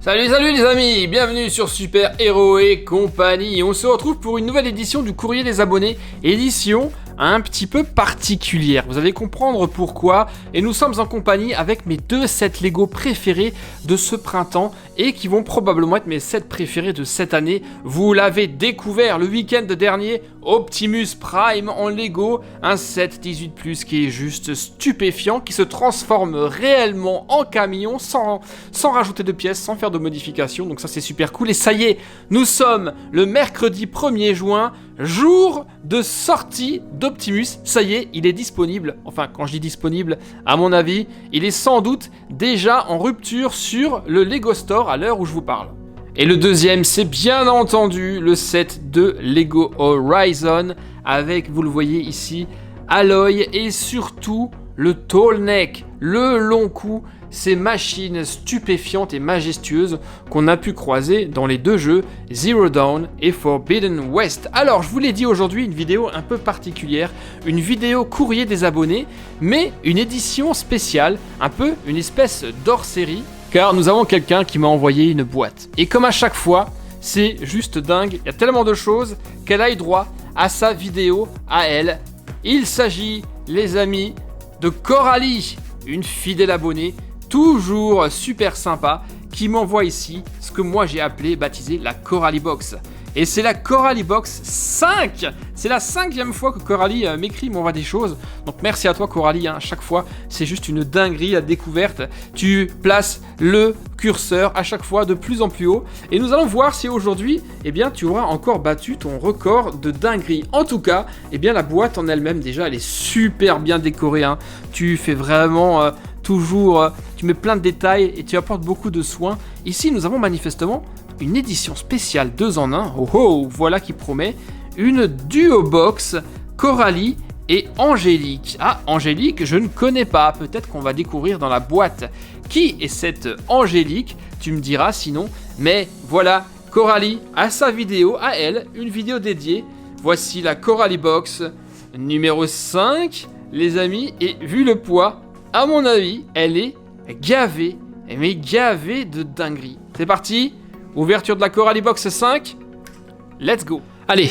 Salut les amis, bienvenue sur Super Héros et compagnie. On se retrouve pour une nouvelle édition du Courrier des abonnés, édition un petit peu particulière. Vous allez comprendre pourquoi. Et nous sommes en compagnie avec mes deux sets Lego préférés de ce printemps et qui vont probablement être mes sets préférés de cette année. Vous l'avez découvert le week-end dernier, Optimus Prime en Lego, un set 18+, qui est juste stupéfiant, qui se transforme réellement en camion sans rajouter de pièces, sans faire de modifications. Donc ça c'est super cool. Et ça y est, nous sommes le mercredi 1er juin, jour de sortie d'Optimus. Ça y est, il est disponible. Enfin, quand je dis disponible, à mon avis, il est sans doute déjà en rupture sur le Lego Store à l'heure où je vous parle. Et le deuxième, c'est bien entendu le set de Lego Horizon avec, vous le voyez ici, Aloy et surtout le tall neck, le long cou, ces machines stupéfiantes et majestueuses qu'on a pu croiser dans les deux jeux Zero Dawn et Forbidden West. Alors, je vous l'ai dit aujourd'hui, une vidéo un peu particulière, une vidéo courrier des abonnés, mais une édition spéciale, un peu une espèce d'hors-série, car nous avons quelqu'un qui m'a envoyé une boîte. Et comme à chaque fois, c'est juste dingue, il y a tellement de choses qu'elle aille droit à sa vidéo à elle. Il s'agit, les amis, de Coralie, une fidèle abonnée, toujours super sympa, qui m'envoie ici ce que moi j'ai baptisé la Coralie Box. Et c'est la Coralie Box 5. C'est la 5e fois que Coralie m'écrit, m'envoie des choses. Donc merci à toi Coralie, à chaque fois c'est juste une dinguerie la découverte. Tu places le curseur à chaque fois de plus en plus haut. Et nous allons voir si aujourd'hui, eh bien, tu auras encore battu ton record de dinguerie. En tout cas, eh bien, la boîte en elle-même déjà, elle est super bien décorée. Tu fais vraiment... toujours, tu mets plein de détails et tu apportes beaucoup de soins. Ici, nous avons manifestement une édition spéciale 2 en 1. Oh oh, voilà qui promet. Une duo box Coralie et Angélique. Ah, Angélique, je ne connais pas. Peut-être qu'on va découvrir dans la boîte. Qui est cette Angélique? Tu me diras sinon. Mais voilà, Coralie a sa vidéo, à elle, une vidéo dédiée. Voici la Coralie Box numéro 5, les amis. Et vu le poids, à mon avis, elle est gavée, mais gavée de dinguerie. C'est parti, ouverture de la Coralie Box 5, let's go. Allez,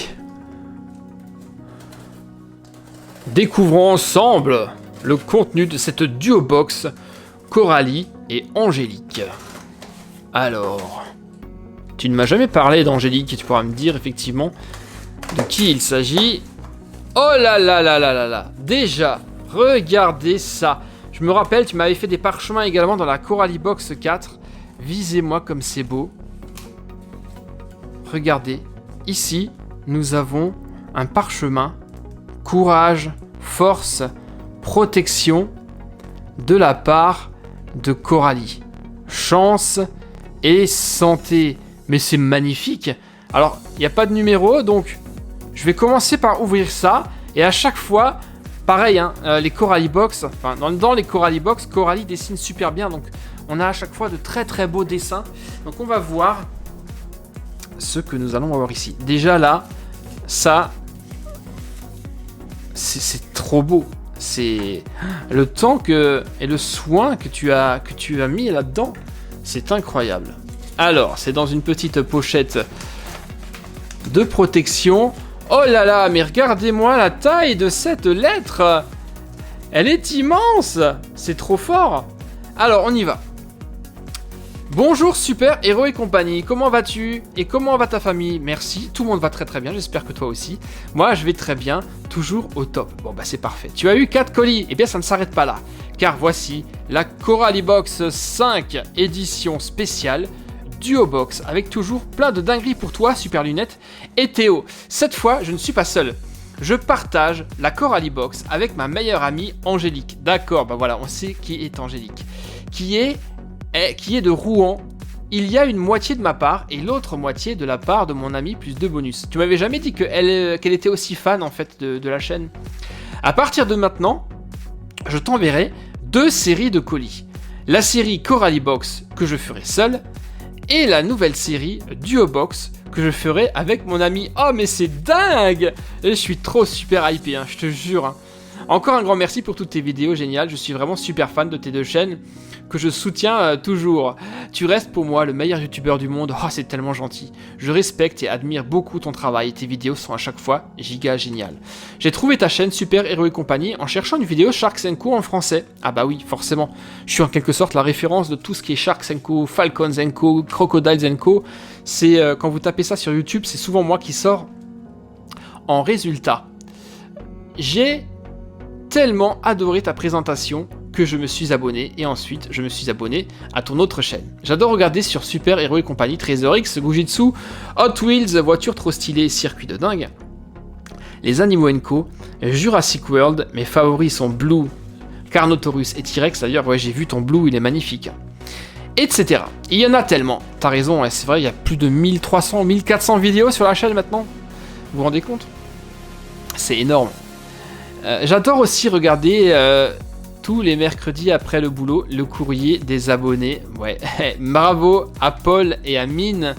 découvrons ensemble le contenu de cette duo box Coralie et Angélique. Alors, tu ne m'as jamais parlé d'Angélique et tu pourras me dire effectivement de qui il s'agit. Oh là là là là là là, déjà, regardez ça. Je me rappelle, tu m'avais fait des parchemins également dans la Coralie Box 4. Visez-moi comme c'est beau. Regardez, ici, nous avons un parchemin. Courage, force, protection de la part de Coralie. Chance et santé. Mais c'est magnifique. Alors, il n'y a pas de numéro, donc je vais commencer par ouvrir ça. Et à chaque fois... Pareil, les Coralie Box, enfin dans les Coralie Box, Coralie dessine super bien, donc on a à chaque fois de très très beaux dessins. Donc on va voir ce que nous allons voir ici. Déjà là, ça, c'est trop beau. C'est le temps et le soin que tu as mis là-dedans, c'est incroyable. Alors, c'est dans une petite pochette de protection. Oh là là, mais regardez-moi la taille de cette lettre. Elle est immense. C'est trop fort. Alors, on y va. Bonjour Super Héros et compagnie, comment vas-tu? Et comment va ta famille? Merci, tout le monde va très très bien, j'espère que toi aussi. Moi, je vais très bien, toujours au top. Bon bah c'est parfait. Tu as eu 4 colis? Eh bien ça ne s'arrête pas là. Car voici la Coralie Box 5 édition spéciale Duo Box, avec toujours plein de dingueries pour toi, Super Lunette et Théo. Cette fois, je ne suis pas seul. Je partage la Coralie Box avec ma meilleure amie Angélique. D'accord, bah voilà, on sait qui est Angélique. Qui est de Rouen. Il y a une moitié de ma part et l'autre moitié de la part de mon ami plus 2 bonus. Tu m'avais jamais dit qu'elle était aussi fan en fait de la chaîne. À partir de maintenant, je t'enverrai 2 séries de colis. La série Coralie Box que je ferai seul et la nouvelle série Duo Box que je ferai avec mon ami. Oh mais c'est dingue! Et je suis trop super hypé, je te jure. Encore un grand merci pour toutes tes vidéos géniales. Je suis vraiment super fan de tes deux chaînes que je soutiens toujours. Tu restes pour moi le meilleur youtubeur du monde. Oh, c'est tellement gentil. Je respecte et admire beaucoup ton travail. Tes vidéos sont à chaque fois giga géniales. J'ai trouvé ta chaîne Super Héros et compagnie en cherchant une vidéo Sharks & Co en français. Ah bah oui, forcément. Je suis en quelque sorte la référence de tout ce qui est Sharks & Co, Falcons & Co, Crocodiles & Co. C'est quand vous tapez ça sur YouTube, c'est souvent moi qui sors en résultat. J'ai tellement adoré ta présentation que je me suis abonné, et ensuite je me suis abonné à ton autre chaîne. J'adore regarder sur Super Héros et compagnie, Trésor X, Gujitsu, Hot Wheels, voitures trop stylées, circuits de dingue, les animaux Co, Jurassic World, mes favoris sont Blue, Carnotaurus et T-Rex, d'ailleurs ouais j'ai vu ton Blue, il est magnifique, etc. Il y en a tellement, t'as raison, ouais, c'est vrai, il y a plus de 1300, 1400 vidéos sur la chaîne maintenant, vous vous rendez compte? C'est énorme. J'adore aussi regarder tous les mercredis après le boulot, le courrier des abonnés. Ouais, bravo à Paul et à Mine,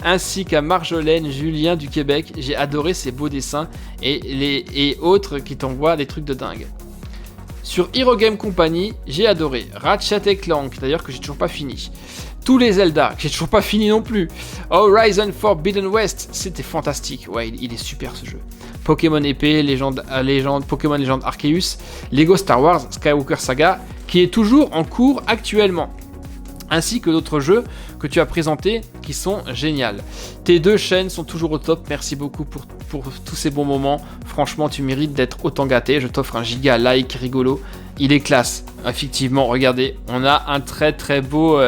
ainsi qu'à Marjolaine, Julien du Québec. J'ai adoré ces beaux dessins et autres qui t'envoient des trucs de dingue. Sur Hero Game Company, j'ai adoré Ratchet & Clank, d'ailleurs que j'ai toujours pas fini. Tous les Zelda, que j'ai toujours pas fini non plus. Horizon Forbidden West, c'était fantastique. Ouais, il est super ce jeu. Pokémon épée, Pokémon Légende Arceus, Lego Star Wars Skywalker Saga, qui est toujours en cours actuellement, ainsi que d'autres jeux que tu as présentés qui sont géniaux. Tes deux chaînes sont toujours au top, merci beaucoup pour tous ces bons moments, franchement tu mérites d'être autant gâté, je t'offre un giga like rigolo, il est classe, effectivement, regardez, on a un très très beau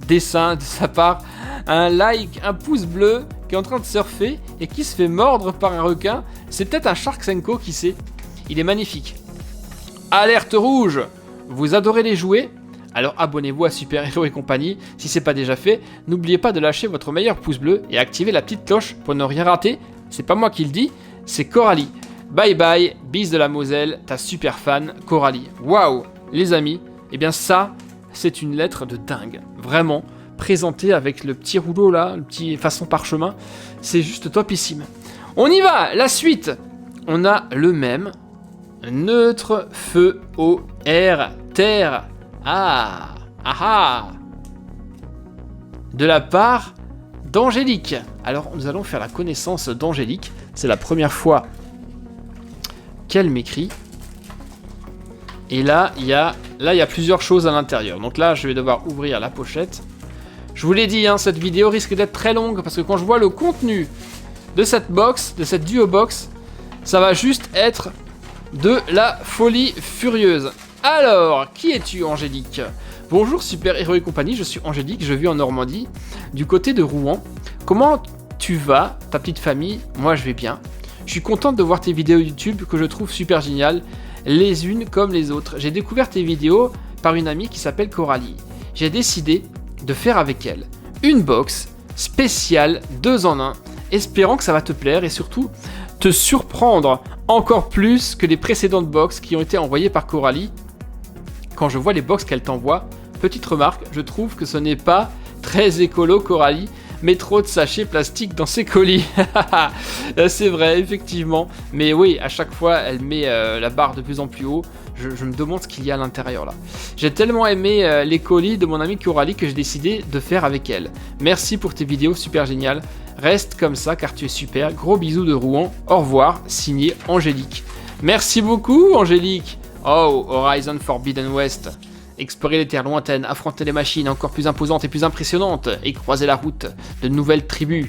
dessin de sa part, un like, un pouce bleu qui est en train de surfer et qui se fait mordre par un requin. C'est peut-être un Sharks & Co, qui sait. Il est magnifique. Alerte rouge. Vous adorez les jouets? Alors abonnez-vous à Super Héros et compagnie si c'est pas déjà fait. N'oubliez pas de lâcher votre meilleur pouce bleu et activer la petite cloche pour ne rien rater. C'est pas moi qui le dis, c'est Coralie. Bye bye, bis de la Moselle, ta super fan Coralie. Waouh, les amis, eh bien ça, c'est une lettre de dingue. Vraiment. Présenté avec le petit rouleau là, le petit façon parchemin, c'est juste topissime. On y va, la suite. On a le même neutre, feu, eau, air, terre. Ah, ah ah. De la part d'Angélique. Alors nous allons faire la connaissance d'Angélique. C'est la première fois qu'elle m'écrit. Et là il y a plusieurs choses à l'intérieur. Donc là je vais devoir ouvrir la pochette. Je vous l'ai dit, hein, cette vidéo risque d'être très longue parce que quand je vois le contenu de cette box, de cette duo box, ça va juste être de la folie furieuse. Alors, qui es-tu, Angélique? Bonjour Super Héros et compagnie, je suis Angélique, je vis en Normandie, du côté de Rouen. Comment tu vas, ta petite famille? Moi je vais bien. Je suis contente de voir tes vidéos YouTube que je trouve super géniales, les unes comme les autres. J'ai découvert tes vidéos par une amie qui s'appelle Coralie. J'ai décidé de faire avec elle une box spéciale 2 en 1, espérant que ça va te plaire et surtout te surprendre encore plus que les précédentes box qui ont été envoyées par Coralie. Quand je vois les box qu'elle t'envoie, petite remarque, je trouve que ce n'est pas très écolo Coralie, met trop de sachets plastiques dans ses colis. C'est vrai, effectivement. Mais oui, à chaque fois, elle met la barre de plus en plus haut. Je me demande ce qu'il y a à l'intérieur là. J'ai tellement aimé les colis de mon amie Coralie que j'ai décidé de faire avec elle. Merci pour tes vidéos super géniales. Reste comme ça car tu es super. Gros bisous de Rouen. Au revoir. Signé Angélique. Merci beaucoup Angélique. Oh, Horizon Forbidden West. Explorer les terres lointaines, affronter les machines encore plus imposantes et plus impressionnantes, et croiser la route de nouvelles tribus.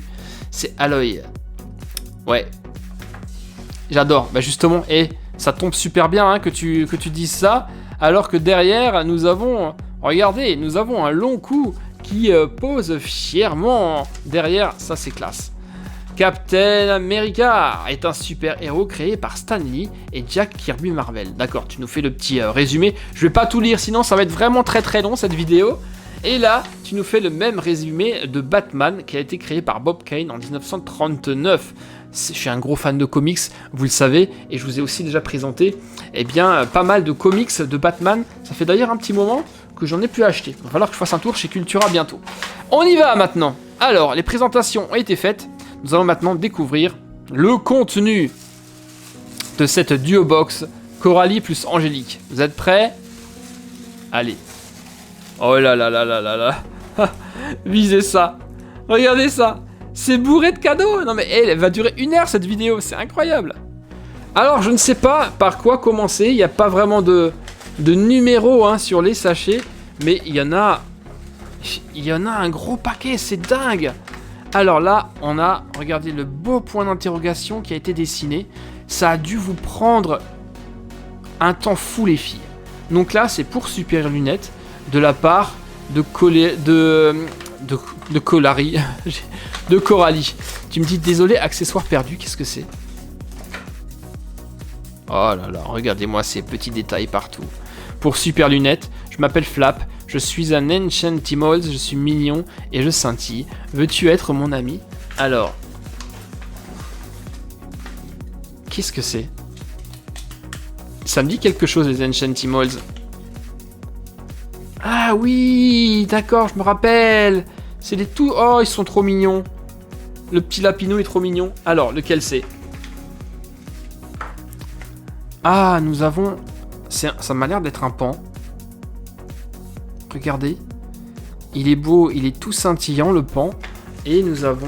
C'est Aloy. Ouais. J'adore. Bah justement, ça tombe super bien hein, que tu dises ça, alors que derrière, nous avons... Regardez, nous avons un long cou qui pose fièrement derrière. Ça, c'est classe. Captain America est un super héros créé par Stan Lee et Jack Kirby Marvel. D'accord, tu nous fais le petit résumé. Je vais pas tout lire, sinon ça va être vraiment très très long cette vidéo. Et là, tu nous fais le même résumé de Batman qui a été créé par Bob Kane en 1939. Je suis un gros fan de comics, vous le savez, et je vous ai aussi déjà présenté pas mal de comics de Batman. Ça fait d'ailleurs un petit moment que j'en ai plus acheté. Il va falloir que je fasse un tour chez Cultura bientôt. On y va maintenant. Alors, les présentations ont été faites. Nous allons maintenant découvrir le contenu de cette duo box Coralie plus Angélique. Vous êtes prêts? Allez. Oh là là là là là là. Visez ça. Regardez ça. C'est bourré de cadeaux. Non mais elle va durer 1 heure cette vidéo. C'est incroyable. Alors je ne sais pas par quoi commencer. Il n'y a pas vraiment de numéro hein, sur les sachets. Mais il y en a un gros paquet. C'est dingue. Alors là, on a, regardez le beau point d'interrogation qui a été dessiné. Ça a dû vous prendre un temps fou les filles. Donc là, c'est pour Super Lunettes de la part de Coralie. De Coralie. Tu me dis désolé, accessoire perdu, qu'est-ce que c'est? Oh là là, regardez-moi ces petits détails partout. Pour Super Lunettes, je m'appelle Flap, je suis un Enchantimals, je suis mignon et je scintille. Veux-tu être mon ami? Alors, qu'est-ce que c'est? Ça me dit quelque chose les Enchantimals. Ah oui, d'accord, je me rappelle. C'est les tout... Oh, ils sont trop mignons. Le petit lapinou est trop mignon. Alors, lequel c'est? Ah, nous avons... Ça m'a l'air d'être un pan. Regardez. Il est beau, il est tout scintillant, le pan. Et nous avons...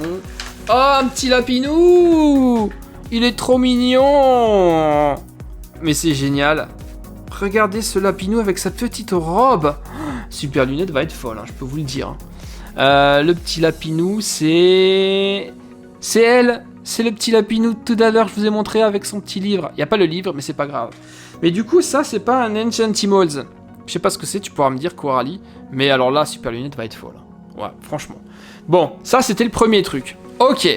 Oh, un petit lapinou! Il est trop mignon! Mais c'est génial. Regardez ce lapinou avec sa petite robe. Super Lunette va être folle, hein, je peux vous le dire. Le petit lapinou, c'est... C'est elle. C'est le petit lapinou tout à l'heure, je vous ai montré avec son petit livre. Il n'y a pas le livre, mais c'est pas grave. Mais du coup, ça, c'est pas un Enchantimals. Je sais pas ce que c'est, tu pourras me dire, Coralie. Mais alors là, Super Lunette va être folle. Ouais, franchement. Bon, ça, c'était le premier truc. Ok.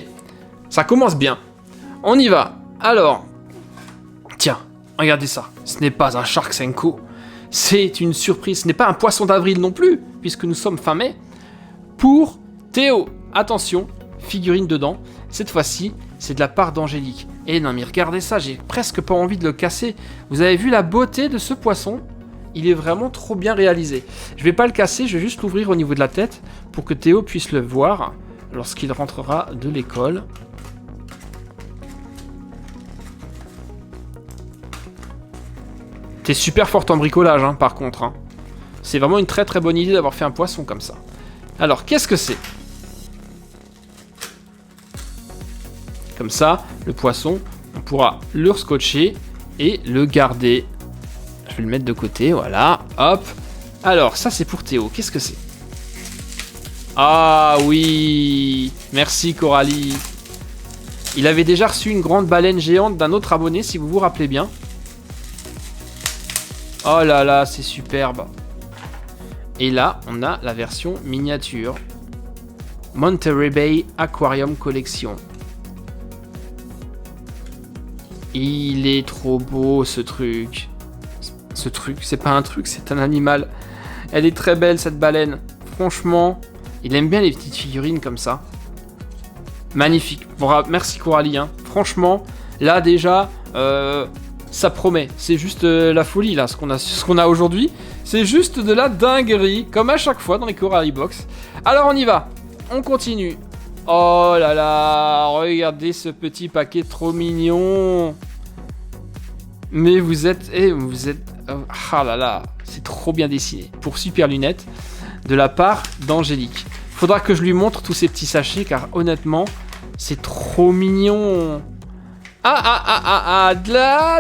Ça commence bien. On y va. Alors. Tiens, regardez ça. Ce n'est pas un Shark Senko. C'est une surprise. Ce n'est pas un poisson d'avril non plus, puisque nous sommes fin mai. Pour Théo. Attention, figurine dedans. Cette fois-ci, c'est de la part d'Angélique. Et non, mais regardez ça, j'ai presque pas envie de le casser. Vous avez vu la beauté de ce poisson? Il est vraiment trop bien réalisé. Je vais pas le casser, je vais juste l'ouvrir au niveau de la tête pour que Théo puisse le voir lorsqu'il rentrera de l'école. T'es super forte en bricolage, hein, par contre. Hein. C'est vraiment une très très bonne idée d'avoir fait un poisson comme ça. Alors, qu'est-ce que c'est? Comme ça, le poisson, on pourra le scotcher et le garder. Je vais le mettre de côté, voilà, hop. Alors, ça c'est pour Théo, qu'est-ce que c'est? Ah oui, merci Coralie. Il avait déjà reçu une grande baleine géante d'un autre abonné, si vous vous rappelez bien. Oh là là, c'est superbe. Et là, on a la version miniature. Monterey Bay Aquarium Collection. Il est trop beau ce truc. Ce truc, c'est pas un truc, c'est un animal. Elle est très belle cette baleine. Franchement, il aime bien les petites figurines comme ça. Magnifique. Bon, merci Coralie. Hein. Franchement, là déjà, ça promet. C'est juste la folie là, ce qu'on a aujourd'hui. C'est juste de la dinguerie, comme à chaque fois dans les Coralie Box. Alors on y va. On continue. Oh là là, regardez ce petit paquet trop mignon. Mais vous êtes... Ah là là, c'est trop bien dessiné. Pour Super Lunettes, de la part d'Angélique. Faudra que je lui montre tous ces petits sachets, car honnêtement, c'est trop mignon.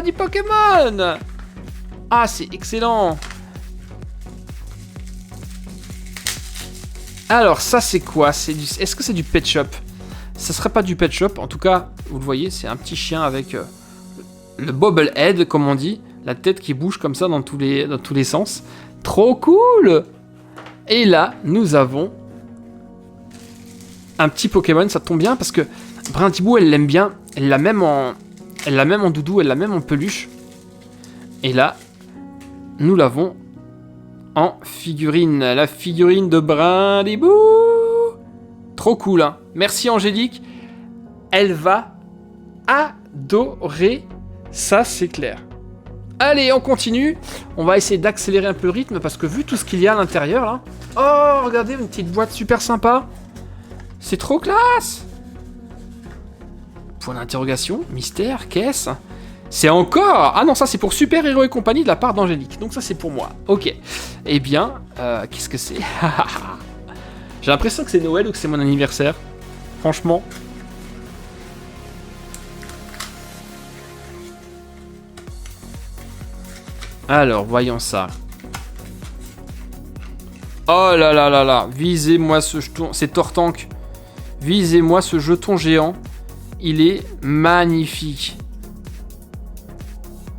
Du Pokémon. Ah, c'est excellent. Alors, ça, c'est quoi? Est-ce que c'est du Pet Shop? Ça serait pas du Pet Shop. En tout cas, vous le voyez, c'est un petit chien avec le Bobblehead, comme on dit. La tête qui bouge comme ça dans tous les sens. Trop cool! Et là, nous avons un petit Pokémon. Ça tombe bien parce que Brindibou, elle l'aime bien. Elle l'a même en doudou, elle l'a même en peluche. Et là, nous l'avons en figurine, la figurine de Brindibou. Trop cool, hein. Merci Angélique. Elle va adorer ça, c'est clair. Allez, on continue. On va essayer d'accélérer un peu le rythme parce que vu tout ce qu'il y a à l'intérieur là. Oh, regardez, une petite boîte super sympa. C'est trop classe. Point d'interrogation, mystère, caisse. C'est encore... Ah non, ça c'est pour Super Héros et compagnie de la part d'Angélique. Donc ça c'est pour moi. Ok. Eh bien, qu'est-ce que c'est? J'ai l'impression que c'est Noël ou que c'est mon anniversaire. Franchement. Alors, voyons ça. Oh là là là là. Visez-moi ce jeton. C'est Tortank. Visez-moi ce jeton géant. Il est magnifique.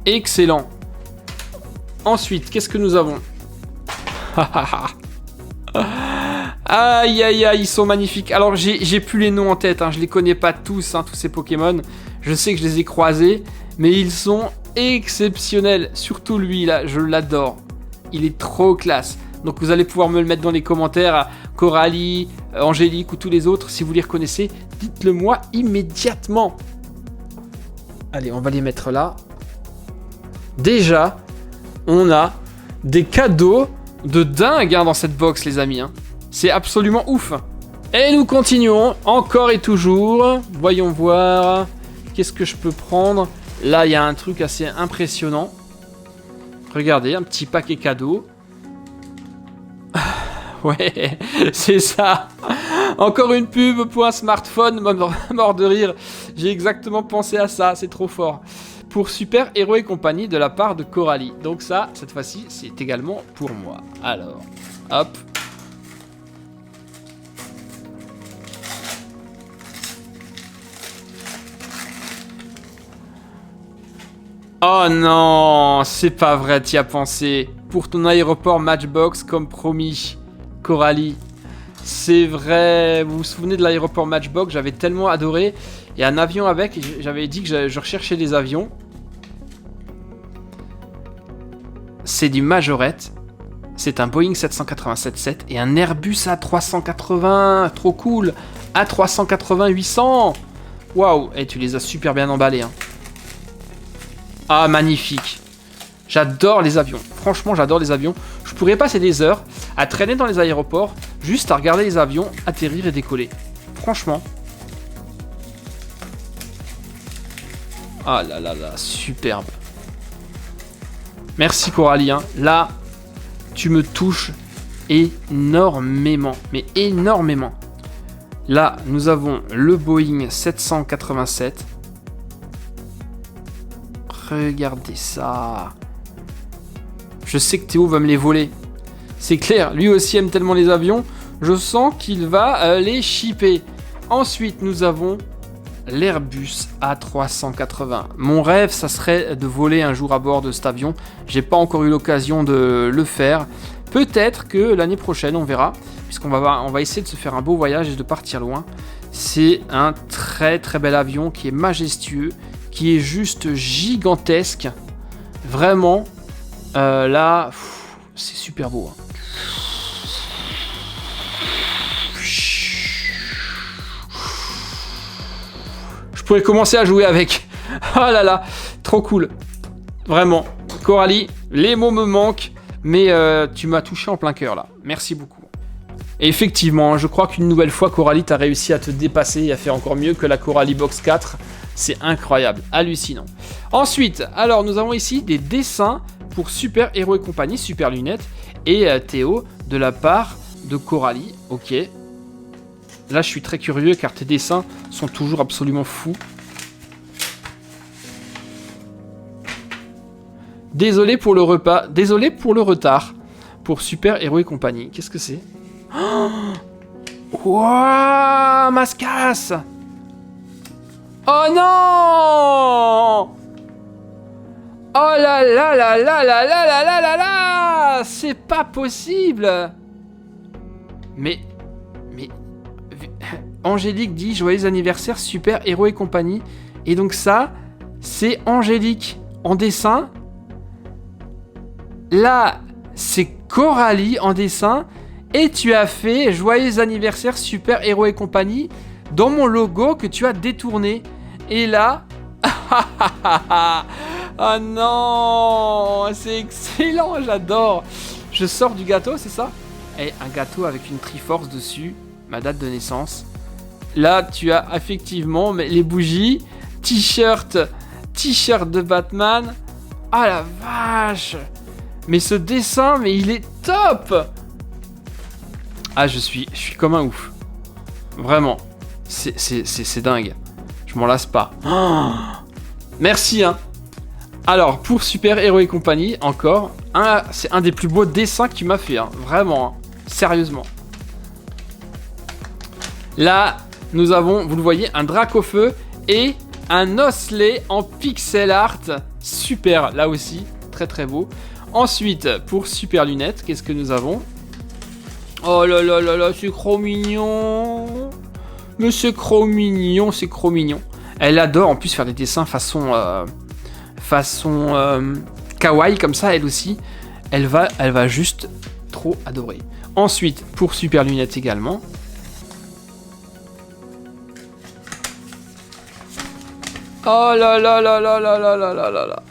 Excellent. Ensuite, qu'est-ce que nous avons? Aïe aïe aïe, ils sont magnifiques. Alors j'ai plus les noms en tête, hein. Je les connais pas tous, hein, tous ces Pokémon. Je sais que je les ai croisés, mais ils sont exceptionnels. Surtout lui là, je l'adore. Il est trop classe. Donc vous allez pouvoir me le mettre dans les commentaires, Coralie, Angélique ou tous les autres. Si vous les reconnaissez, dites-le moi immédiatement. Allez, on va les mettre là. Déjà, on a des cadeaux de dingue hein, dans cette box, les amis. Hein. C'est absolument ouf. Et nous continuons, encore et toujours. Voyons voir. Qu'est-ce que je peux prendre? Là, il y a un truc assez impressionnant. Regardez, un petit paquet cadeau. Ouais, c'est ça. Encore une pub pour un smartphone. Mort de rire. J'ai exactement pensé à ça. C'est trop fort. Pour Super Héros et compagnie de la part de Coralie. Donc ça, cette fois-ci, c'est également pour moi. Alors, hop. Oh non, c'est pas vrai, t'y as pensé. Pour ton aéroport Matchbox, comme promis, Coralie. C'est vrai, vous vous souvenez de l'aéroport Matchbox, j'avais tellement adoré. Il y a un avion avec, j'avais dit que je recherchais des avions. C'est du Majorette. C'est un Boeing 787-7 et un Airbus A380. Trop cool. A380-800. Waouh. Et tu les as super bien emballés. Hein. Ah, magnifique. J'adore les avions. Franchement, j'adore les avions. Je pourrais passer des heures à traîner dans les aéroports, juste à regarder les avions atterrir et décoller. Franchement. Ah là là là, superbe. Merci Coralie, hein. Là, tu me touches énormément, mais énormément. Là, nous avons le Boeing 787. Regardez ça. Je sais que Théo va me les voler. C'est clair, lui aussi aime tellement les avions. Je sens qu'il va les shipper. Ensuite, nous avons l'Airbus A380. Mon rêve, ça serait de voler un jour à bord de cet avion. J'ai pas encore eu l'occasion de le faire. Peut-être que l'année prochaine, on verra. Puisqu'on va essayer de se faire un beau voyage et de partir loin. C'est un très très bel avion qui est majestueux, qui est juste gigantesque. Vraiment, là, c'est super beau. Hein. Je pourrais commencer à jouer avec. Oh là là, trop cool. Vraiment. Coralie, les mots me manquent, mais tu m'as touché en plein cœur là. Merci beaucoup. Et effectivement, je crois qu'une nouvelle fois, Coralie, t'as réussi à te dépasser et à faire encore mieux que la Coralie Box 4. C'est incroyable, hallucinant. Ensuite, alors nous avons ici des dessins pour Super Héros et compagnie, Super Lunettes et Théo de la part de Coralie. Ok. Là, je suis très curieux car tes dessins sont toujours absolument fous. Désolé pour le repas, désolé pour le retard. Pour Super Héros et compagnie. Qu'est-ce que c'est? Wouah, Mascasse! Oh non! Oh là là là là là là là là là là! C'est pas possible! Mais... Angélique dit joyeux anniversaire Super Héros et compagnie. Et donc ça, c'est Angélique en dessin. Là, c'est Coralie en dessin. Et tu as fait joyeux anniversaire Super Héros et compagnie dans mon logo que tu as détourné. Et là... Oh non! C'est excellent, j'adore! Je sors du gâteau, c'est ça? Et un gâteau avec une Triforce dessus, ma date de naissance. Là, tu as effectivement les bougies, t-shirt t-shirt de Batman. Ah la vache! Mais ce dessin, mais il est top! Ah, je suis comme un ouf. Vraiment. C'est dingue. Je m'en lasse pas. Oh, merci, hein. Alors, pour Super Héros et compagnie, encore, c'est un des plus beaux dessins que tu m'as fait, hein. Vraiment, hein. Sérieusement. Là, nous avons, vous le voyez, un Dracofeu et un Osley en pixel art. Super, là aussi. Très très beau. Ensuite, pour Super Lunettes, qu'est-ce que nous avons? Oh là là là là, c'est trop mignon. Mais c'est trop mignon, c'est trop mignon. Elle adore en plus faire des dessins façon kawaii comme ça, elle aussi. Elle va juste trop adorer. Ensuite, pour Super Lunettes également. Oh là là là là là là là là là là.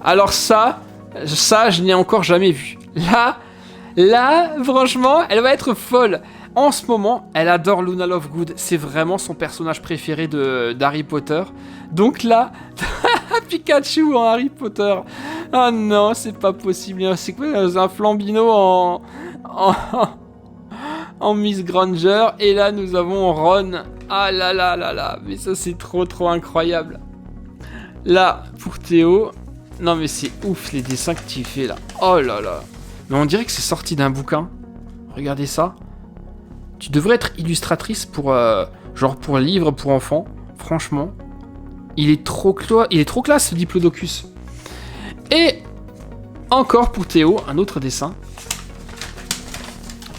Alors ça, je n'ai encore jamais vu. Là, franchement, elle va être folle. En ce moment, elle adore Luna Lovegood. C'est vraiment son personnage préféré d'Harry Potter. Donc là, Pikachu en Harry Potter. Ah non, c'est pas possible. C'est quoi, un Flambino en Miss Granger. Et là, nous avons Ron. Ah là là là là. Mais ça, c'est trop incroyable. Là, pour Théo. Non, mais c'est ouf les dessins que tu fais là. Oh là là. Mais on dirait que c'est sorti d'un bouquin. Regardez ça. Tu devrais être illustratrice pour pour livre pour enfants. Franchement, il est trop classe ce Diplodocus. Et encore pour Théo, un autre dessin.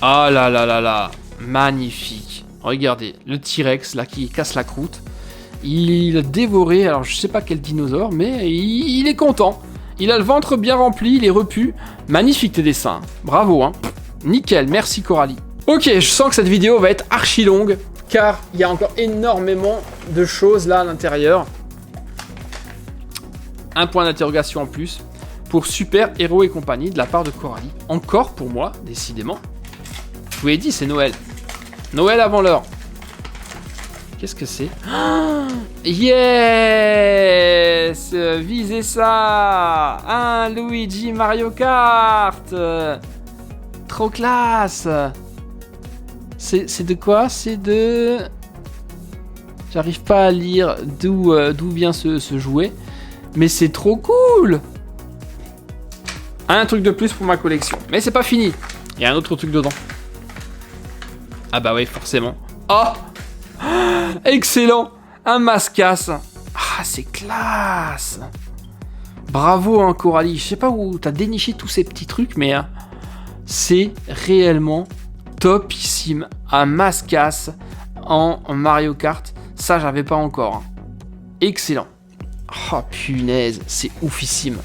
Ah là là là là, magnifique. Regardez, le T-Rex là qui casse la croûte. Il a dévoré, alors je sais pas quel dinosaure, mais il est content. Il a le ventre bien rempli, il est repu. Magnifique tes dessins. Bravo, hein. Nickel, merci Coralie. Ok, je sens que cette vidéo va être archi longue, car il y a encore énormément de choses là à l'intérieur. Un point d'interrogation en plus pour Super Héros et compagnie de la part de Coralie. Encore pour moi, décidément. Je vous ai dit, c'est Noël. Noël avant l'heure. Qu'est-ce que c'est? Yes! Visez ça! Un Luigi Mario Kart! Trop classe! C'est de quoi? C'est de... J'arrive pas à lire d'où vient ce jouet. Mais c'est trop cool! Un truc de plus pour ma collection. Mais c'est pas fini. Il y a un autre truc dedans. Ah bah oui, forcément. Oh! Excellent! Un Mascasse. Ah, c'est classe! Bravo, hein, Coralie. Je sais pas où t'as déniché tous ces petits trucs, mais c'est réellement topissime. Un Mascasse en Mario Kart. Ça, j'avais pas encore. Hein. Excellent. Oh, punaise, c'est oufissime.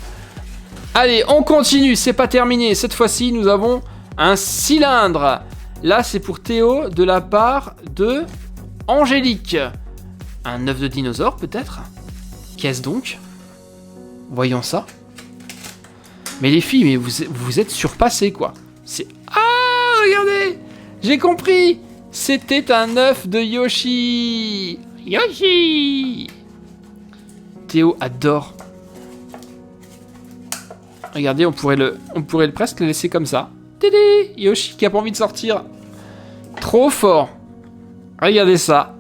Allez, on continue. C'est pas terminé. Cette fois-ci, nous avons un cylindre. Là, c'est pour Théo de la part de Angélique. Un œuf de dinosaure, peut-être? Qu'est-ce donc? Voyons ça. Mais les filles, mais vous êtes surpassées, quoi. C'est... Ah, regardez! J'ai compris! C'était un œuf de Yoshi! Yoshi! Théo adore. Regardez, on pourrait presque le laisser comme ça. Tédé! Yoshi qui a pas envie de sortir. Trop fort! Regardez ça.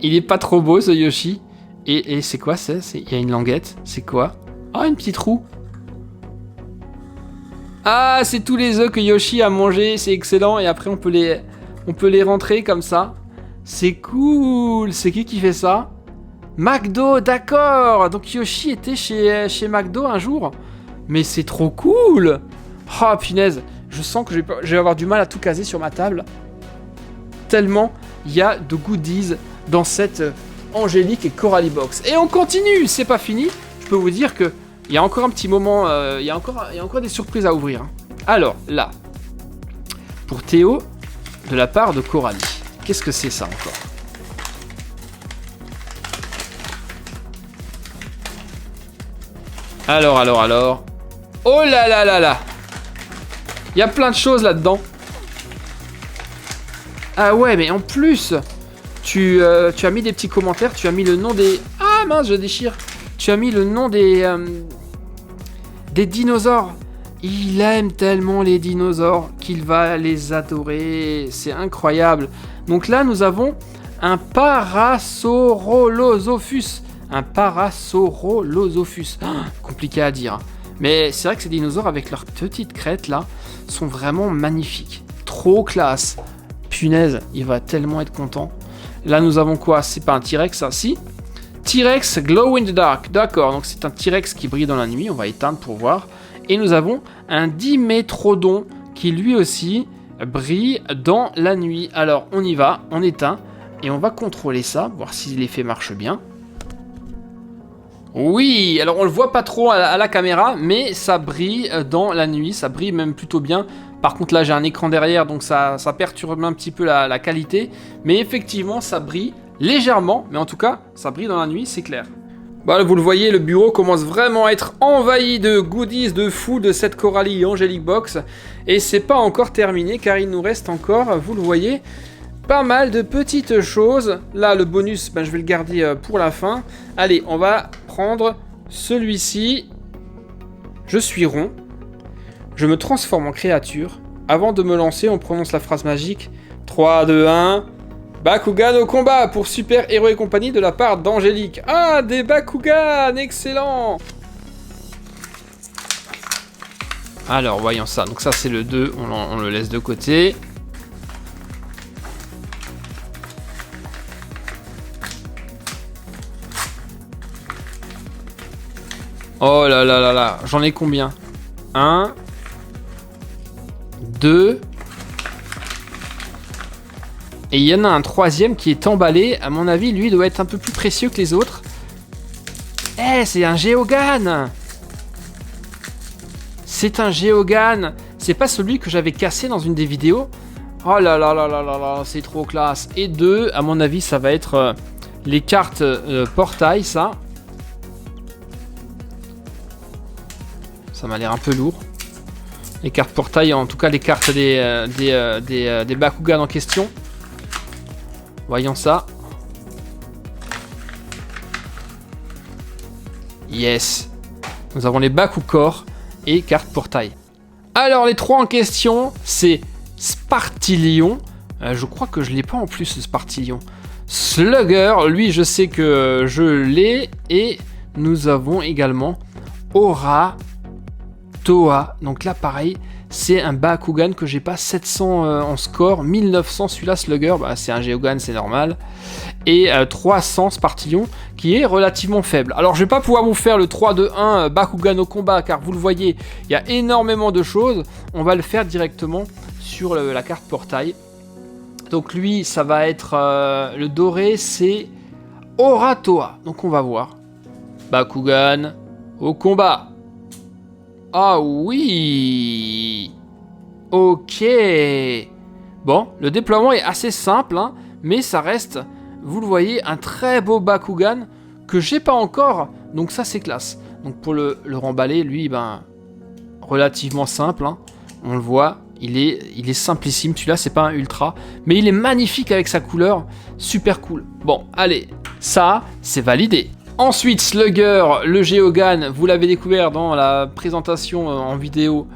Il est pas trop beau ce Yoshi. Et c'est quoi ça? Il y a une languette. C'est quoi? Ah, une petite roue. Ah, c'est tous les œufs que Yoshi a mangé. C'est excellent. Et après, on peut les rentrer comme ça. C'est cool. C'est qui fait ça? McDo, d'accord. Donc Yoshi était chez McDo un jour. Mais c'est trop cool. Oh, punaise. Je sens que je vais avoir du mal à tout caser sur ma table. Tellement il y a de goodies dans cette Angélique et Coralie Box. Et on continue, c'est pas fini. Je peux vous dire que il y a encore un petit moment, il y a encore des surprises à ouvrir. Hein. Alors là, pour Théo, de la part de Coralie. Qu'est-ce que c'est ça encore? Alors. Oh là là là là. Il y a plein de choses là-dedans. Ah ouais, mais en plus, tu as mis des petits commentaires, tu as mis le nom des... Ah mince, je déchire. tu as mis le nom des dinosaures. Il aime tellement les dinosaures qu'il va les adorer. C'est incroyable. Donc là, nous avons un Parasaurolosophus. Un Parasaurolosophus. Compliqué à dire. Mais c'est vrai que ces dinosaures, avec leurs petites crêtes là, sont vraiment magnifiques. Trop classe. Punaise, il va tellement être content. Là, nous avons quoi? C'est pas un T-Rex, ça? Si. T-Rex Glow in the Dark. D'accord, donc c'est un T-Rex qui brille dans la nuit. On va éteindre pour voir. Et nous avons un Dimétrodon qui lui aussi brille dans la nuit. Alors, on y va, on éteint. Et on va contrôler ça, voir si l'effet marche bien. Oui, alors on le voit pas trop à la caméra, mais ça brille dans la nuit, ça brille même plutôt bien. Par contre là j'ai un écran derrière, donc ça perturbe un petit peu la qualité. Mais effectivement ça brille légèrement, mais en tout cas ça brille dans la nuit, c'est clair. Bah, vous le voyez, le bureau commence vraiment à être envahi de goodies, de fou de cette Coralie Angelic Box. Et c'est pas encore terminé car il nous reste encore, vous le voyez, pas mal de petites choses. Là, le bonus, je vais le garder pour la fin. Allez, on va prendre celui-ci. Je suis rond. Je me transforme en créature. Avant de me lancer, on prononce la phrase magique. 3, 2, 1. Bakugan au combat pour Super Héros et compagnie de la part d'Angélique. Ah, des Bakugan, excellent. Alors, voyons ça. Donc ça, c'est le 2. On le laisse de côté. Oh là là là là, j'en ai combien? 1, 2. Et il y en a un troisième qui est emballé. À mon avis, lui doit être un peu plus précieux que les autres. Eh, c'est un Geogan! C'est un Geogan! C'est pas celui que j'avais cassé dans une des vidéos? Oh là là là là là là, c'est trop classe. Et 2, à mon avis, ça va être les cartes portail, ça. Ça m'a l'air un peu lourd. Les cartes portail, en tout cas les cartes des Bakugan en question. Voyons ça. Yes. Nous avons les Bakukor et cartes portail. Alors les trois en question, c'est Spartillion. Je crois que je l'ai pas en plus, ce Spartillion. Slugger, lui je sais que je l'ai. Et nous avons également Aura Toa, donc là pareil, c'est un Bakugan que j'ai pas 700 en score, 1900 celui-là Slugger, c'est un Geogan, c'est normal, et 300 Spartillon qui est relativement faible. Alors je vais pas pouvoir vous faire le 3-2-1 Bakugan au combat car vous le voyez, il y a énormément de choses, on va le faire directement sur la carte portail. Donc lui ça va être le doré, c'est Aura Toa, donc on va voir. Bakugan au combat. Ah oui. Ok. Bon, le déploiement est assez simple, hein, mais ça reste, vous le voyez, un très beau Bakugan que j'ai pas encore, donc ça c'est classe. Donc pour le remballer, lui, relativement simple, hein, on le voit, il est simplissime, celui-là c'est pas un ultra, mais il est magnifique avec sa couleur, super cool. Bon, allez, ça c'est validé. Ensuite, Slugger, le Geogan, vous l'avez découvert dans la présentation en vidéo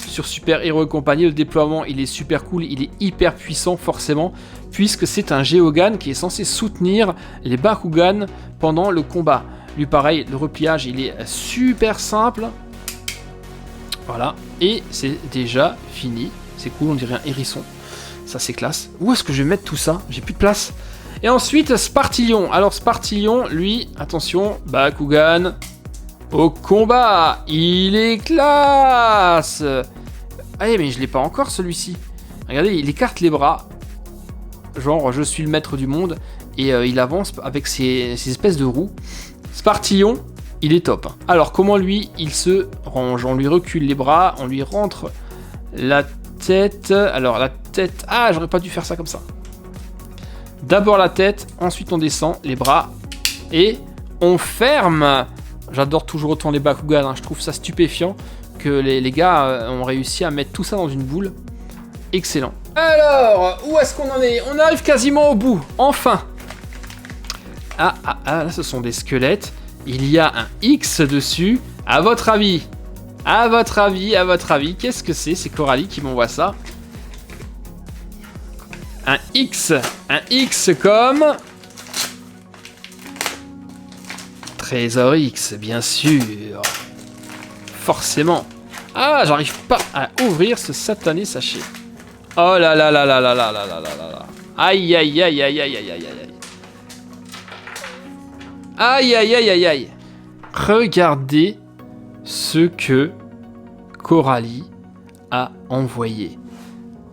sur Super Héros et compagnie. Le déploiement, il est super cool, il est hyper puissant forcément, puisque c'est un Geogan qui est censé soutenir les Bakugan pendant le combat. Lui pareil, le repliage, il est super simple. Voilà, et c'est déjà fini. C'est cool, on dirait un hérisson. Ça c'est classe. Où est-ce que je vais mettre tout ça? J'ai plus de place. Et ensuite, Spartillion. Alors, Spartillion, lui, attention, Bakugan au combat. Il est classe. Ah, mais je l'ai pas encore, celui-ci. Regardez, il écarte les bras. Genre, je suis le maître du monde. Et il avance avec ses espèces de roues. Spartillion, il est top. Alors, comment lui, il se range? On lui recule les bras, on lui rentre la tête. Alors, la tête... Ah, j'aurais pas dû faire ça comme ça. D'abord la tête, ensuite on descend les bras et on ferme. J'adore toujours autant les Bakugan, hein. Je trouve ça stupéfiant que les gars ont réussi à mettre tout ça dans une boule. Excellent. Alors, où est-ce qu'on en est? On arrive quasiment au bout, enfin. Ah, là ce sont des squelettes. il y a un X dessus. À votre avis, qu'est-ce que c'est? C'est Coralie qui m'envoie ça. Un X comme... Trésor X, bien sûr. Forcément. Ah, j'arrive pas à ouvrir ce satané sachet. Oh là là là là là là là là là là. Aïe aïe aïe aïe aïe aïe aïe aïe. Aïe aïe aïe aïe aïe. Regardez ce que Coralie a envoyé.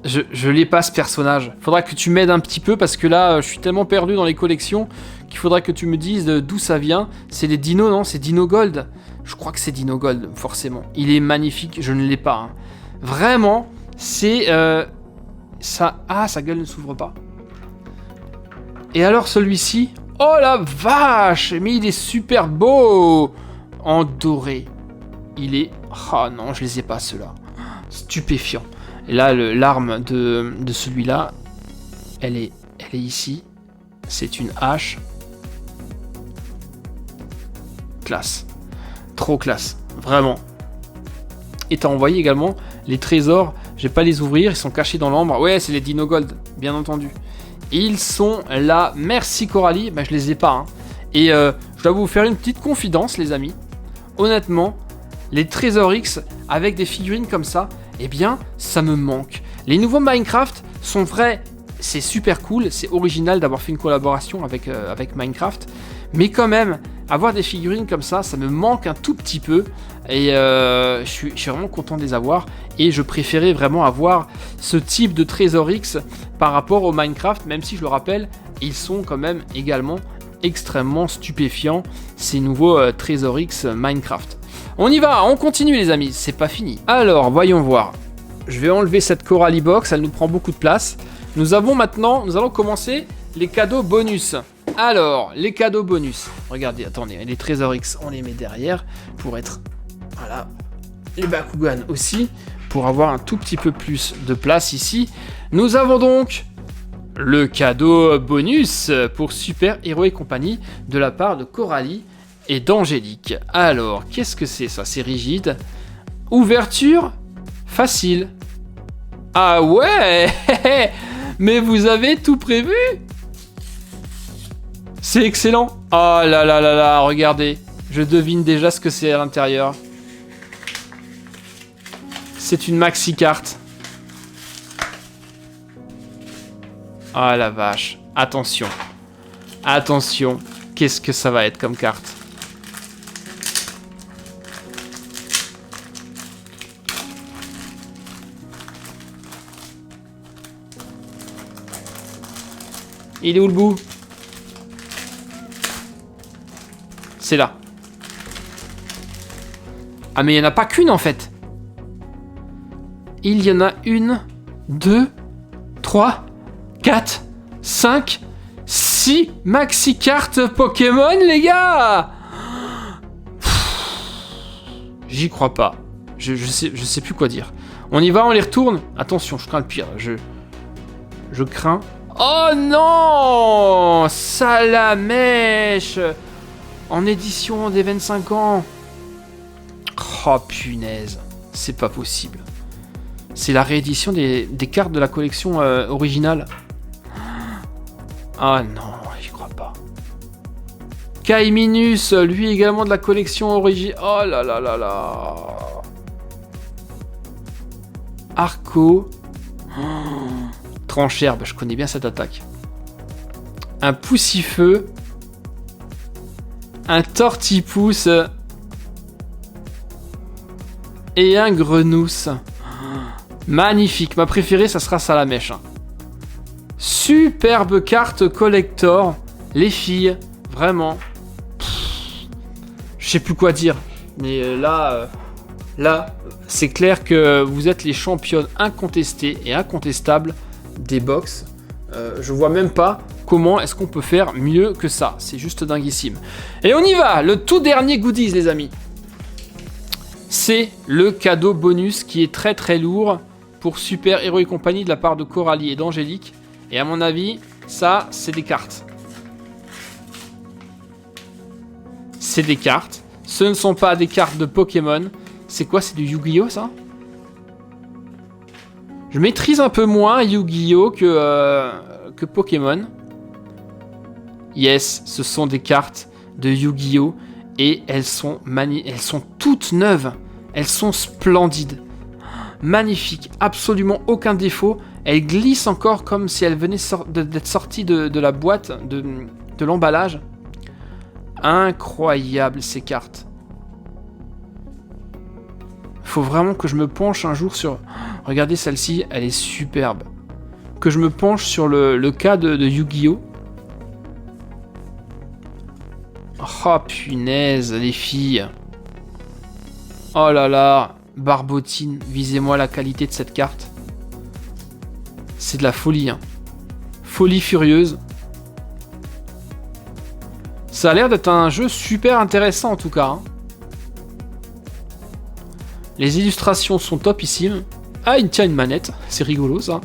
Je l'ai pas ce personnage. Faudra que tu m'aides un petit peu parce que là, je suis tellement perdu dans les collections qu'il faudra que tu me dises d'où ça vient. C'est les dinos, non? C'est Dino Gold. Je crois que c'est Dino Gold, forcément. Il est magnifique, je ne l'ai pas. Hein. Vraiment, c'est... ça... Ah, sa gueule ne s'ouvre pas. Et alors celui-ci? Oh la vache! Mais il est super beau! En doré. Il est... Oh non, je les ai pas ceux-là. Stupéfiant. Et là, l'arme de celui-là, elle est ici. C'est une hache. Classe. Trop classe. Vraiment. Et t'as envoyé également les trésors. Je vais pas les ouvrir, ils sont cachés dans l'ambre. Ouais, c'est les Dino Gold, bien entendu. Ils sont là. Merci Coralie. Ben, je les ai pas. Hein. Et je dois vous faire une petite confidence, les amis. Honnêtement, les trésors X avec des figurines comme ça, eh bien, ça me manque. Les nouveaux Minecraft sont vrais, c'est super cool, c'est original d'avoir fait une collaboration avec Minecraft, mais quand même, avoir des figurines comme ça, ça me manque un tout petit peu, et je suis vraiment content de les avoir, et je préférais vraiment avoir ce type de trésor X par rapport au Minecraft, même si je le rappelle, ils sont quand même également extrêmement stupéfiants, ces nouveaux trésor X Minecraft. On y va, on continue les amis, c'est pas fini. Alors, voyons voir. Je vais enlever cette Coralie Box, elle nous prend beaucoup de place. Nous allons commencer les cadeaux bonus. Alors, les cadeaux bonus. Regardez, attendez, les trésors X, on les met derrière pour être... Voilà. Les Bakugan aussi, pour avoir un tout petit peu plus de place ici. Nous avons donc le cadeau bonus pour Super Héros et compagnie de la part de Coralie et d'Angélique. Alors, qu'est-ce que c'est ça? C'est rigide. Ouverture facile. Ah ouais. Mais vous avez tout prévu? C'est excellent. Oh là là là là, regardez. Je devine déjà ce que c'est à l'intérieur. C'est une maxi carte. Ah la vache. Attention. Attention. Qu'est-ce que ça va être comme carte? Il est où le bout? C'est là. Ah mais il n'y en a pas qu'une en fait. Il y en a une, 2, 3, 4, 5, 6 maxi cartes Pokémon les gars. J'y crois pas. Je sais plus quoi dire. On y va, on les retourne. Attention, je crains le pire. Je crains. Oh non! Salamèche! En édition des 25 ans. Oh punaise. C'est pas possible. C'est la réédition des cartes de la collection originale. Ah non, j'y crois pas. Kaiminus, lui également de la collection originale. Oh là là là là. Arco. Oh. Trancherbe, je connais bien cette attaque. Un Poussifeu. Un Tortipousse. Et un Grenousse. Magnifique. Ma préférée, ça sera Salamèche. Superbe carte collector. Les filles, vraiment. Je sais plus quoi dire. Mais là, c'est clair que vous êtes les championnes incontestées et incontestables des box. Je vois même pas comment est-ce qu'on peut faire mieux que ça. C'est juste dinguissime. Et on y va. Le tout dernier goodies, les amis. C'est le cadeau bonus qui est très très lourd pour Super Héros et compagnie de la part de Coralie et d'Angélique. Et à mon avis, ça, c'est des cartes. c'est des cartes. Ce ne sont pas des cartes de Pokémon. C'est quoi? C'est du Yu-Gi-Oh ça? Je maîtrise un peu moins Yu-Gi-Oh que Pokémon. Yes, ce sont des cartes de Yu-Gi-Oh! Et elles sont toutes neuves. Elles sont splendides. Magnifiques. Absolument aucun défaut. Elles glissent encore comme si elles venaient d'être sorties de la boîte, de l'emballage. Incroyable ces cartes. Faut vraiment que je me penche un jour sur... Regardez celle-ci, elle est superbe. Que je me penche sur le cas de Yu-Gi-Oh! Oh punaise, les filles. Oh là là, barbotine, visez-moi la qualité de cette carte. C'est de la folie, hein. Folie furieuse. Ça a l'air d'être un jeu super intéressant en tout cas, hein. Les illustrations sont topissimes. Ah, il tient une manette, c'est rigolo ça.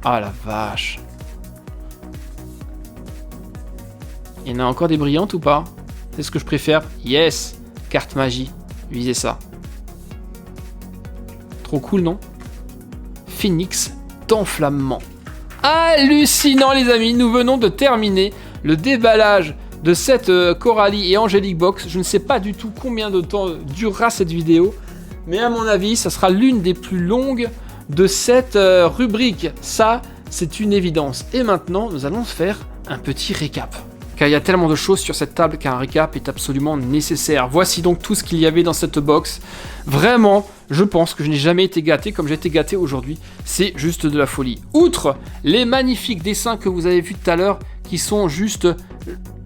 Ah la vache. Il y en a encore des brillantes ou pas? C'est ce que je préfère. Yes, carte magie. Visez ça. Trop cool, non? Phoenix d'enflammement. Hallucinant, les amis. Nous venons de terminer le déballage de cette Coralie et Angélique Box. Je ne sais pas du tout combien de temps durera cette vidéo, mais à mon avis, ça sera l'une des plus longues de cette rubrique. Ça, c'est une évidence. Et maintenant, nous allons faire un petit récap. Car il y a tellement de choses sur cette table qu'un récap est absolument nécessaire. Voici donc tout ce qu'il y avait dans cette box. Vraiment, je pense que je n'ai jamais été gâté comme j'ai été gâté aujourd'hui. C'est juste de la folie. Outre les magnifiques dessins que vous avez vus tout à l'heure, qui sont juste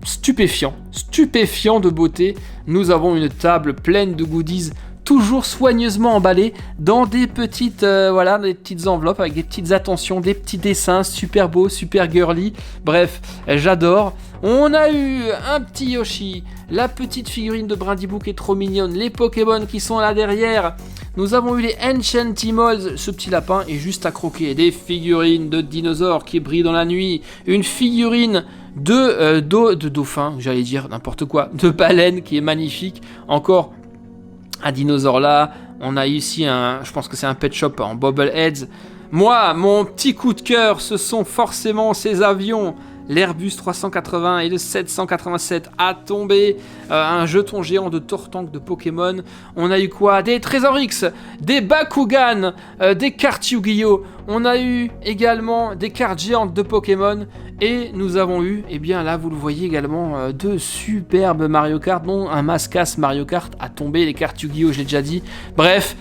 stupéfiants de beauté, nous avons une table pleine de goodies, toujours soigneusement emballés dans des petites, des petites enveloppes avec des petites attentions, des petits dessins super beaux, super girly. Bref, j'adore. On a eu un petit Yoshi, la petite figurine de Brindyboo qui est trop mignonne, les Pokémon qui sont là derrière. Nous avons eu les Enchantimals, ce petit lapin est juste à croquer. Des figurines de dinosaures qui brillent dans la nuit. Une figurine de dauphin, j'allais dire n'importe quoi, de baleine qui est magnifique. Encore un dinosaure là. On a ici je pense que c'est un pet shop en bobbleheads. Moi, mon petit coup de cœur, ce sont forcément ces avions. L'Airbus 380 et le 787 a tombé, un jeton géant de Tortank de Pokémon. On a eu quoi? Des Trésor X, des Bakugan, des cartes Yu-Gi-Oh! On a eu également des cartes géantes de Pokémon. Et nous avons eu, eh bien là vous le voyez également, deux superbes Mario Kart, dont un Mascas Mario Kart a tombé, les cartes Yu-Gi-Oh! Je l'ai déjà dit. Bref,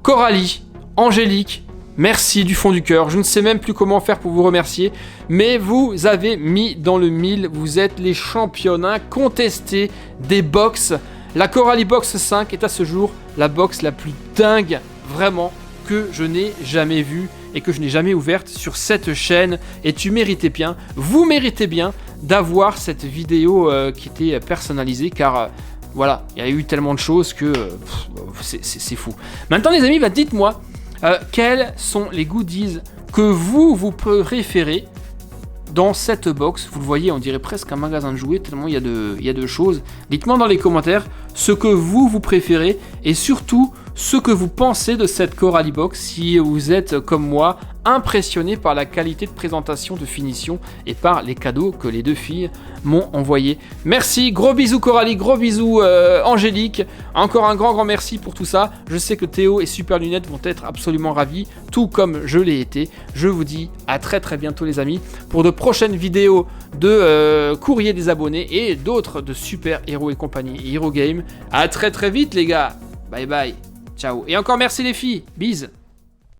Coralie, Angélique, merci du fond du cœur. Je ne sais même plus comment faire pour vous remercier, mais vous avez mis dans le mille. Vous êtes les championnes incontestées des box. La Coralie Box 5 est à ce jour la box la plus dingue, vraiment, que je n'ai jamais vue et que je n'ai jamais ouverte sur cette chaîne. Et tu méritais bien, vous méritez bien d'avoir cette vidéo qui était personnalisée, car voilà, il y a eu tellement de choses que c'est fou. Maintenant les amis, dites-moi, quels sont les goodies que vous préférez dans cette box? Vous le voyez, on dirait presque un magasin de jouets, tellement il y a de choses. Dites-moi dans les commentaires ce que vous préférez et surtout ce que vous pensez de cette Coralie Box, si vous êtes comme moi impressionné par la qualité de présentation, de finition et par les cadeaux que les deux filles m'ont envoyés. Merci, gros bisous Coralie, gros bisous Angélique, encore un grand merci pour tout ça. Je sais que Théo et Super Lunette vont être absolument ravis, tout comme je l'ai été. Je vous dis à très bientôt les amis, pour de prochaines vidéos de courrier des abonnés et d'autres de Super Héros et compagnie, Hero Game. À très vite les gars, bye bye. Ciao. Et encore merci les filles. Bise.